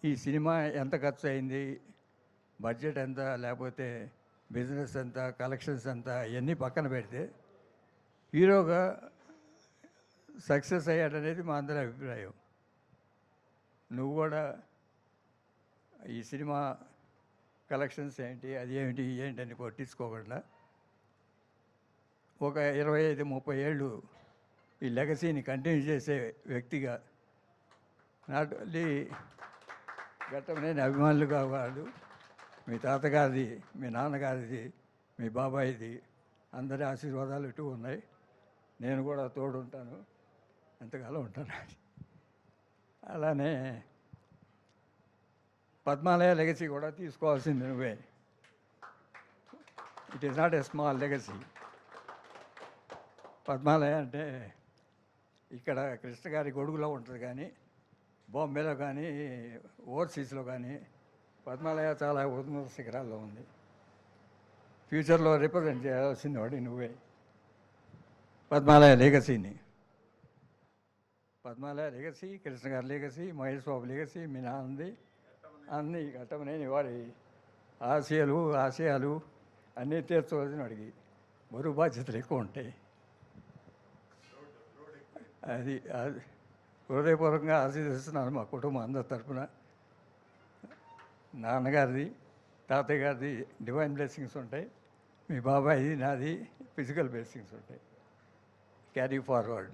ఈ సినిమా ఎంత ఖర్చు అయింది, బడ్జెట్ ఎంత, లేకపోతే బిజినెస్ ఎంత, కలెక్షన్స్ ఎంత, ఇవన్నీ పక్కన పెడితే హీరోగా సక్సెస్ అయ్యాడనేది మా అందరి అభిప్రాయం. నువ్వు కూడా ఈ సినిమా కలెక్షన్స్ ఏంటి, అది ఏమిటి ఏంటని కొట్టించుకోకుండా ఒక 25-30 ఏళ్ళు ఈ లెగసీని కంటిన్యూ చేసే వ్యక్తిగా నాట్ ఓన్లీ ఘట్టమనేని అభిమానులుగా వాళ్ళు, మీ తాతగారిది, మీ నాన్నగారిది, మీ బాబాయిది అందరి ఆశీర్వాదాలు ఇటు ఉన్నాయి. నేను కూడా తోడుంటాను, ఎంతకాలం ఉంటాను. అలానే పద్మాలయ లెగసీ కూడా తీసుకోవాల్సింది నువ్వే. It is not a small legacy. Padmalaya అంటే ఇక్కడ కృష్ణ గారి గొడుగులో ఉంటుంది, కానీ బాంబేలో కానీ ఓవర్సీస్లో కానీ పద్మాలయ చాలా ఉన్నత శిఖరాల్లో ఉంది. ఫ్యూచర్లో రిప్రజెంట్ చేయాల్సింది వాడి నువ్వే పద్మాలయ లెగసీని. పద్మాలయ లెగసీ, కృష్ణ గారి లెగసీ, మహేష్ బాబు లెగసీ, మీ నాన్నది, అన్నీ ఘట్టమనేని వారి ఆశయాలు అన్నీ తీర్చవలసిన వాడికి బరువు బాధ్యతలు ఎక్కువ ఉంటాయి. అది హృదయపూర్వకంగా ఆశీర్వదిస్తున్నాను మా కుటుంబం అందరి తరఫున. నాన్నగారిది, తాతయ్య గారిది డివైన్ బ్లెస్సింగ్స్ ఉంటాయి, మీ బాబాయిది, నాది ఫిజికల్ బ్లెస్సింగ్స్ ఉంటాయి. Carry forward.